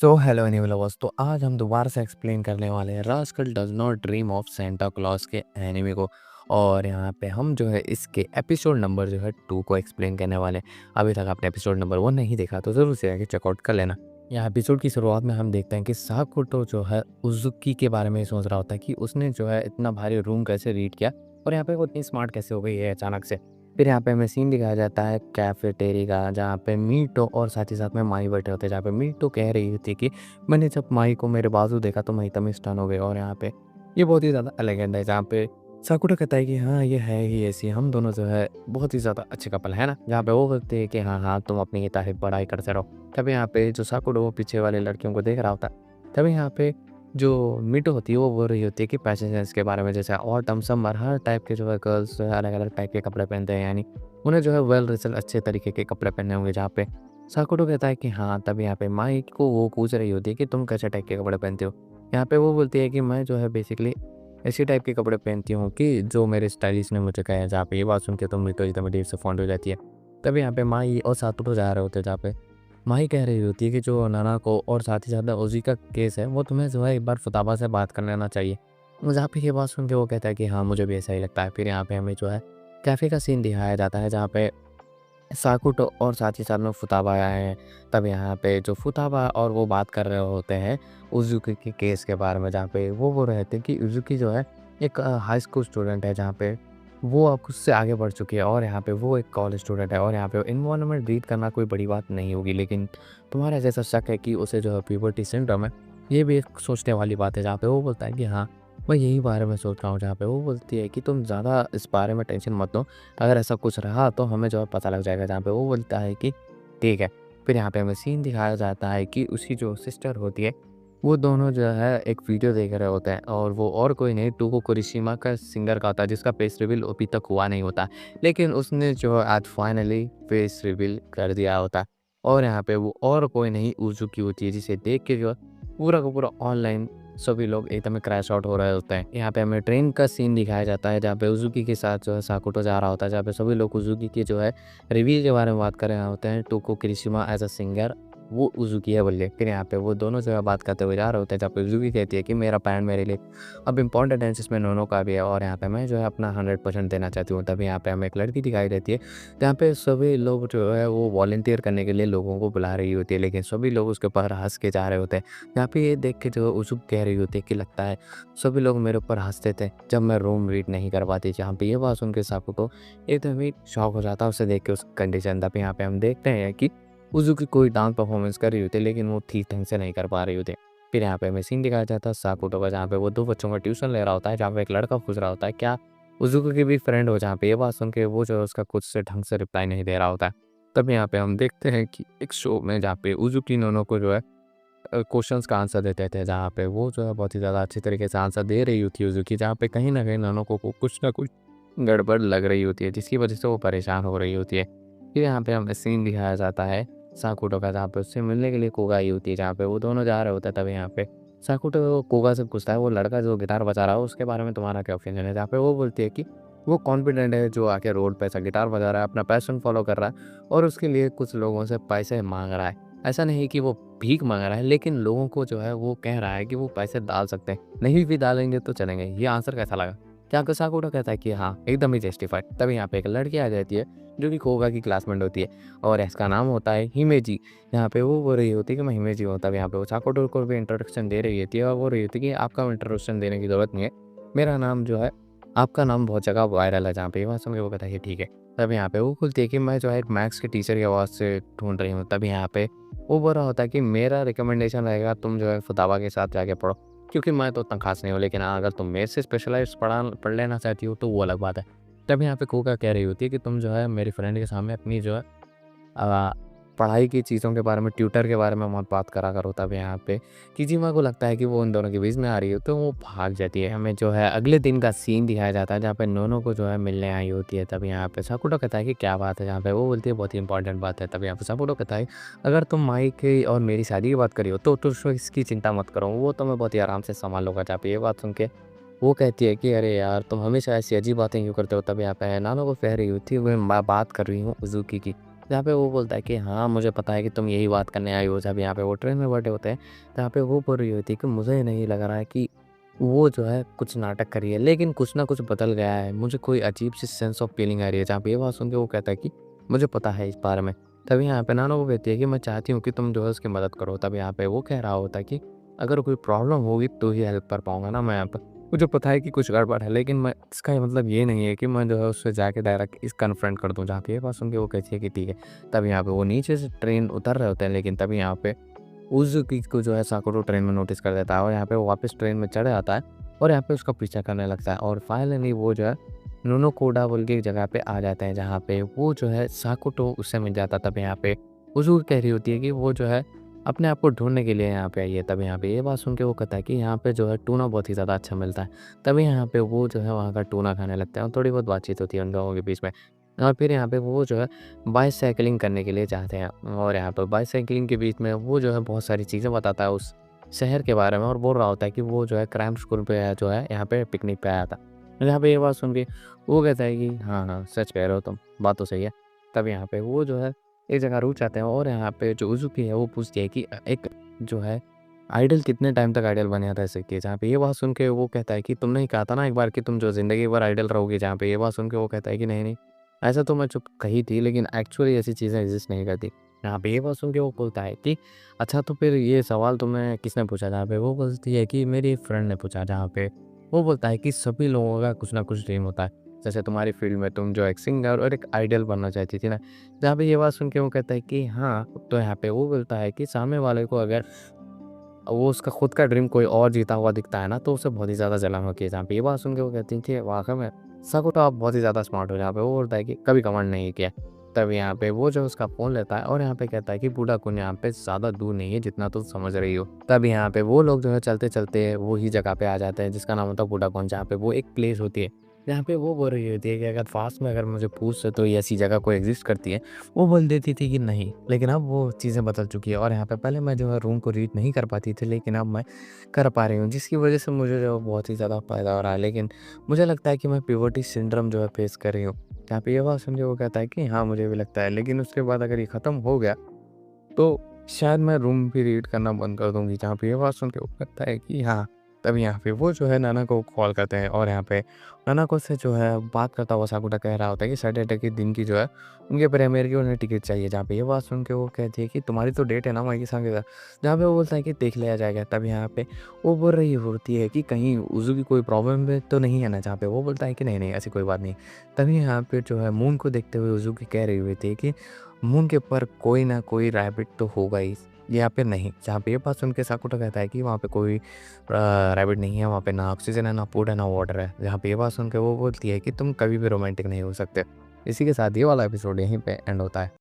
So hello anyway lovers. तो आज हम दोबारा से एक्सप्लेन करने वाले हैं rascal does not dream of Santa Claus के एनीमे को। और यहाँ पे हम जो है इसके एपिसोड नंबर जो है 2 को एक्सप्लेन करने वाले हैं। अभी तक आपने एपिसोड नंबर 1 नहीं देखा तो ज़रूर से आके चेकआउट कर लेना। यहाँ एपिसोड की शुरुआत में हम देखते हैं कि साकुटो जो है उजुकी के बारे में सोच रहा होता है कि उसने जो है इतना भारी रूम कैसे रीड किया और यहाँ पे वो इतनी स्मार्ट कैसे हो गई है अचानक से। फिर यहाँ पे हमें सीन दिखाया जाता है कैफेटेरी का, जहाँ पे मीटो और साथ ही साथ में माई बैठे होते हैं। जहाँ पे मीटो कह रही थी कि मैंने जब माई को मेरे बाजू देखा तो मैं एकदम स्टन हो गई। और यहाँ पे ये बहुत ही ज़्यादा एलिगेंट है, जहाँ पे साकुरा कहता है कि हाँ ये है ही ऐसी, हम दोनों जो है बहुत ही ज़्यादा अच्छे कपल है ना। जहाँ पे वो कहते हैं कि हाँ हाँ तुम अपनी तारीफ पढ़ाई करते रहो। तभी यहाँ पे जो साकुरा वो पीछे वाले लड़कियों को देख रहा होता है। तभी यहाँ पे जो मीटो होती है वो बोल रही होती है कि फैशन सेंस के बारे में, जैसे ऑटम समर हर टाइप के जो है गर्ल्स जो है अलग अलग टाइप के कपड़े पहनते हैं, यानी उन्हें जो है वेल रिसल अच्छे तरीके के कपड़े पहने होंगे। जहाँ पे साकुटो कहता है कि हाँ, तभी यहाँ पे माइक को वो पूछ रही होती है कि तुम कैसे टाइप के कपड़े पहनते हो। यहाँ पे वो बोलती है कि मैं जो है बेसिकली ऐसी टाइप के कपड़े पहनती हूँ कि जो मेरे स्टाइलिस्ट ने मुझे कहा है। जहाँ पे ये बात सुन के तो मीटो एकदम डीप से फॉन्ड हो जाती है। तभी यहाँ पे माई और साकुटो जा रहे होते हैं, जहाँ पे माही कह रही होती है कि जो नाना को और साथ ही साथ ओजी का केस है वो तुम्हें जो है एक बार फुताबा से बात कर लेना चाहिए। जहाँ पे ये बात सुन के वो कहता है कि हाँ मुझे भी ऐसा ही लगता है। फिर यहाँ पे हमें जो है कैफ़े का सीन दिखाया जाता है, जहाँ पे साकुटो और साथ ही साथ में फुताबा आए हैं। तब यहाँ पे जो फुताबा और वो बात कर रहे होते हैं उजुकी के केस के बारे में, जहाँ पे वो बोल रहे थे कि उजुकी जो है एक हाई स्कूल स्टूडेंट है, जहाँ पे वो अब उससे आगे बढ़ चुकी है और यहाँ पे वो एक कॉलेज स्टूडेंट है। और यहाँ पे एनवायरनमेंट रीड करना कोई बड़ी बात नहीं होगी, लेकिन तुम्हारा जैसा शक है कि उसे जो है प्यूबर्टी सिंड्रोम है, ये भी एक सोचने वाली बात है। जहाँ पे वो बोलता है कि हाँ मैं यही बारे में सोच रहा हूँ। जहाँ पे वो बोलती है कि तुम ज़्यादा इस बारे में टेंशन मत लो, अगर ऐसा कुछ रहा तो हमें जो है पता लग जाएगा। जहाँ पे वो बोलता है कि ठीक है। फिर यहाँ पे हमें सीन दिखाया जाता है कि उसकी जो सिस्टर होती है वो दोनों जो है एक वीडियो देख रहे होते हैं, और वो और कोई नहीं टूको कुरिशिमा का सिंगर का होता है, जिसका फेस रिवील अभी तक हुआ नहीं होता, लेकिन उसने जो है आज फाइनली फेस रिवील कर दिया होता है। और यहाँ पे वो और कोई नहीं उजुकी होती है, जिसे देख के जो है पूरा का पूरा ऑनलाइन सभी लोग एकदम क्रैश आउट हो रहे होते हैं। यहाँ पे हमें ट्रेन का सीन दिखाया जाता है, जहाँ पे उजुकी के साथ जो है साकुटो जा रहा होता है, जहाँ पे सभी लोग उजुकी के जो है रिवील के बारे में बात कर रहे होते हैं। टोको किरिशिमा एज अ सिंगर वो उजुकी है बोलिए। फिर यहाँ पे वो दोनों जो है बात करते हुए जा रहे होते हैं, जहाँ पे उजुकी कहती है कि मेरा पैंट मेरे लिए अब इम्पोर्टेंट है, जिसमें नोनो का भी है, और यहाँ पे मैं जो है अपना 100% देना चाहती हूँ। तभी यहाँ पे हमें एक लड़की दिखाई देती है, जहाँ पे सभी लोग जो है वो वॉलंटियर करने के लिए लोगों को बुला रही होती है, लेकिन सभी लोग उसके ऊपर हंस के जा रहे होते हैं। यहाँ पे ये देख के जो उजुक कह रही होती है कि लगता है सभी लोग मेरे ऊपर हंसते थे जब मैं रूम रीड नहीं कर पाती। जहाँ पे ये बात सुन के साकुटो एकदम ही शॉक हो जाता है उसे देख के उस कंडीशन। तब यहाँ पे हम देखते हैं कि उजुकी कोई डांस परफॉर्मेंस कर रही होती है, लेकिन वो ठीक ढंग से नहीं कर पा रही होती। फिर यहाँ पे हमें सीन दिखाया जाता है साकुटो का, जहाँ पे वो 2 बच्चों का ट्यूशन ले रहा होता है, जहाँ पे एक लड़का पूछ रहा होता है क्या उजुकी की भी फ्रेंड हो। जहाँ पे ये बात सुन के वो जो है उसका कुछ से ढंग से रिप्लाई नहीं दे रहा होता है। तब यहाँ पे हम देखते हैं कि एक शो में जहाँ पे उजुकी नोनो को जो है क्वेश्चंस का आंसर देते थे, जहाँ पे वो जो है बहुत ही ज़्यादा अच्छी तरीके से आंसर दे रही होती है उजुकी, जहाँ पे कहीं न कहीं नोनो को कुछ ना कुछ गड़बड़ लग रही होती है, जिसकी वजह से वो परेशान हो रही होती है। फिर यहाँ पे हमें सीन दिखाया जाता है साकुटो का, जहाँ पे उससे मिलने के लिए कोगा आई होती है, जहाँ पे वो दोनों जा रहे होते हैं। तभी यहाँ पे साकुटो कोगा से पूछता है वो लड़का जो गिटार बजा रहा है उसके बारे में तुम्हारा क्या ओपिनियन है। जहाँ पे वो बोलती है कि वो कॉन्फिडेंट है जो आके रोड पे ऐसा गिटार बजा रहा है, अपना पैशन फॉलो कर रहा है और उसके लिए कुछ लोगों से पैसे मांग रहा है। ऐसा नहीं कि वो भीख मांग रहा है, लेकिन लोगों को जो है वो कह रहा है कि वो पैसे डाल सकते हैं, नहीं भी डालेंगे तो चलेंगे। ये आंसर कैसा लगा? क्या आपको साकुटो कहता है कि हाँ एकदम ही जस्टिफाइड। तभी यहाँ पे एक लड़की आ जाती है जो कि कोगा की क्लासमेट होती है, और इसका नाम होता है हिमेजी। यहाँ पे वो बोल रही होती है कि मैं हिमेजी हूँ। तब यहाँ पे वो साकुटो को भी इंट्रोडक्शन दे रही होती है, और बोल रही होती है कि आपका इंट्रोडक्शन देने की ज़रूरत नहीं है, मेरा नाम जो है आपका नाम बहुत जगह वायरल है। जहाँ पे ये बात सुन के वो कहता है कि ठीक है। तब यहाँ पे वो खुलती है कि मैं जो है एक मैथ्स के टीचर की आवाज़ से ढूंढ रही हूँ। तब यहाँ पे वो बोल रहा होता है कि मेरा रिकमेंडेशन रहेगा तुम जो है फुतावा के साथ जाके पढ़ो, क्योंकि मैं तो उतना खास नहीं हूँ, लेकिन हाँ अगर तुम मेरे से स्पेशलाइज़ पढ़ लेना चाहती हो तो वो अलग बात है। तब यहाँ पे कोका कह रही होती है कि तुम जो है मेरी फ्रेंड के सामने अपनी जो है अ, पढ़ाई की चीज़ों के बारे में, ट्यूटर के बारे में मत बात करा करो। तब यहाँ पे किजिमा को लगता है कि वो उन दोनों के बीच में आ रही है, तो वो भाग जाती है। हमें जो है अगले दिन का सीन दिखाया जाता है, जहाँ पे नोनो को जो है मिलने आई होती है। तब यहाँ पे साकुटो कहता है कि क्या बात है, जहाँ पे वो बोलती है बहुत ही इंपॉर्टेंट बात है। तब यहाँ पे साकुटो कहता है अगर तुम माई की और मेरी शादी की बात करी हो तो इसकी चिंता मत करो, वो तो मैं बहुत ही आराम से संभाल लूँगा। जहाँ पे ये बात सुन के वो कहती है कि अरे यार तुम हमेशा ऐसी अजीब बातें क्यों करते हो। तब यहाँ पे नानो को कह रही होती है मैं बात कर रही हूँ उजुकी की। जहाँ पे वो बोलता है कि हाँ, मुझे पता है कि तुम यही बात करने आई हो। जब यहाँ पे वो ट्रेन में बैठे होते हैं, तो यहाँ पे वो बोल रही होती है कि मुझे नहीं लग रहा है कि वो जो है कुछ नाटक कर रही है, लेकिन कुछ ना कुछ बदल गया है। मुझे कोई अजीब-सी सेंस ऑफ फीलिंग आ रही है। जहाँ पे ये बात सुन के वो कहता है कि मुझे पता है इस बारे में। तभी यहाँ पे नाना को कहती है कि मैं चाहती हूँ कि तुम जो है उसकी मदद करो। तब यहाँ पे वो कह रहा होता है कि अगर कोई प्रॉब्लम होगी तो ही हेल्प कर पाऊँगा ना मैं यहाँ पे। मुझे पता है कि कुछ गड़बड़ है, लेकिन मैं इसका ये मतलब ये नहीं है कि मैं जो है उससे जाके डायरेक्ट कन्फ्रंट कर दूँ। जहाँ पे ये बात सुन के वो कहती है कि ठीक है। तब यहाँ पे वो नीचे से ट्रेन उतर रहे होते हैं, लेकिन तभी यहाँ पे उज़ुकी को जो है साकुरो ट्रेन में नोटिस कर देता है और यहाँ पे वो वापस ट्रेन में चढ़ आता है और यहाँ पे उसका पीछा करने लगता है और फाइनली वो जो है नोनोकोडा बोल के एक जगह पे आ जाते हैं, जहाँ पे वो जो है साकुटो उससे मिल जाता है। तब यहाँ पे उज़ुकी कह रही होती है कि वो जो है अपने आप को ढूँढने के लिए यहाँ पे आई है। तब यहाँ पे ये बात सुन के वो कहता है कि यहाँ पे जो है टूना बहुत ही ज़्यादा अच्छा मिलता है। तभी यहाँ पे वो जो है वहाँ का टूना खाने लगते हैं और थोड़ी बहुत बातचीत होती है उन लोगों के बीच में। और फिर यहाँ पे वो जो है बाइसाइक्लिंग करने के लिए जाते हैं और यहाँ पर बाइसाइक्लिंग के बीच में वो जो है बहुत सारी चीज़ें बताता है उस शहर के बारे में और बोल रहा होता है कि वो जो है क्राइम स्कूल पे जो है यहाँ पे पिकनिक पे आया था। यहाँ पे ये बात सुन के वो कहता है कि हाँ, हाँ, सच कह रहे हो तुम, बात तो सही है। तब यहाँ पे वो जो है एक जगह रुक जाते हैं और यहाँ पे जो उज़ुकी है वो पूछती है कि एक जो है आइडल कितने टाइम तक आइडल बने रह सकती है? जहाँ पे ये बात सुन के वो कहता है कि तुमने ही कहा था ना एक बार कि तुम जो ज़िंदगी भर आइडल रहोगे। जहाँ पे ये बात सुन के वो कहता है कि नहीं, नहीं, ऐसा तो मैं चुप कही थी, लेकिन एक्चुअली ऐसी चीज़ें एग्ज़िस्ट नहीं करती। यहाँ पे ये बात सुन के वो बोलता है कि अच्छा, तो फिर ये सवाल तुम्हें किसने पूछा? जहाँ पे वो बोलती है कि मेरी फ्रेंड ने पूछा। जहाँ पे वो बोलता है कि सभी लोगों का कुछ ना कुछ ड्रीम होता है। जैसे तुम्हारी फ़ील्ड में तुम जो एक सिंगर और एक आइडल बनना चाहती थी ना। जहाँ पे ये बात सुन के वो कहता है कि हाँ, तो यहाँ पे वो बोलता है कि सामने वाले को अगर वो उसका खुद का ड्रीम कोई और जीता हुआ दिखता है ना, तो उसे बहुत ही ज़्यादा जलन होती है। जहाँ पे ये बात सुन के वो कहती थी वाक़ई में सको तो आप बहुत ही ज़्यादा स्मार्ट हो। जहाँ पे वो बोलता है कि कभी घमंड नहीं किया। तब यहाँ पे वो जो उसका फ़ोन लेता है और यहाँ पे कहता है कि बूढ़ा-कुन यहाँ पे ज़्यादा दूर नहीं है जितना तुम समझ रही हो। तब यहाँ पे वो लोग जो है चलते-चलते वो ही जगह पे आ जाते हैं जिसका नाम होता है बूढ़ा-कुन। जहाँ पे वो एक प्लेस होती है, जहाँ पे वो बोल रही होती है कि अगर पास में अगर मुझे पूछ तो ये ऐसी जगह कोई एक्ज़िस्ट करती है। वो बोल देती थी कि नहीं, लेकिन अब वो चीज़ें बदल चुकी है और यहाँ पे पहले मैं जो है रूम को रीड नहीं कर पाती थी, लेकिन अब मैं कर पा रही हूँ, जिसकी वज़ह से मुझे जो है बहुत ही ज़्यादा फ़ायदा हो रहा है। लेकिन मुझे लगता है कि मैं पिवोटी सिंड्रोम जो है फेस कर रही हूँ। यहाँ पे ये बात सुन के वो कहता है कि हाँ, मुझे भी लगता है, लेकिन उसके बाद अगर ये ख़त्म हो गया, तो शायद मैं रूम भी रीड करना बंद कर दूँगी। जहाँ पे ये बात सुन के वो कहता है कि हाँ, तब यहाँ पे वो जो है नाना को कॉल करते हैं और यहाँ पे नाना को से जो है बात करता हुआ साकुटा कह रहा होता है कि सैटरडे के दिन की जो है उनके प्रीमियर की उन्हें टिकट चाहिए। जहाँ पे ये बात सुन के वो कहती है कि तुम्हारी तो डेट है ना माई-सान के साथ। जहाँ पे वो बोलता है कि देख लिया जाएगा। तब यहाँ पे वो बोल रही होती है कि कहीं उज़ू की कोई प्रॉब्लम है तो नहीं है ना? जहाँ पे वो बोलता है कि नहीं, नहीं, ऐसी कोई बात नहीं। तभी यहाँ पे जो है मून को देखते हुए उज़ू की कह रही हुई थी कि मून के ऊपर कोई ना कोई रैबिट तो होगा ही, यहाँ पे नहीं। जहाँ पे ये बात सुन के साकुटा कहता है कि वहाँ पे कोई रैबिट नहीं है, वहाँ पे ना ऑक्सीजन है, ना फूड है, ना वाटर है। जहाँ पे ये बात सुन के वो बोलती है कि तुम कभी भी रोमांटिक नहीं हो सकते। इसी के साथ ये वाला एपिसोड यहीं पे एंड होता है।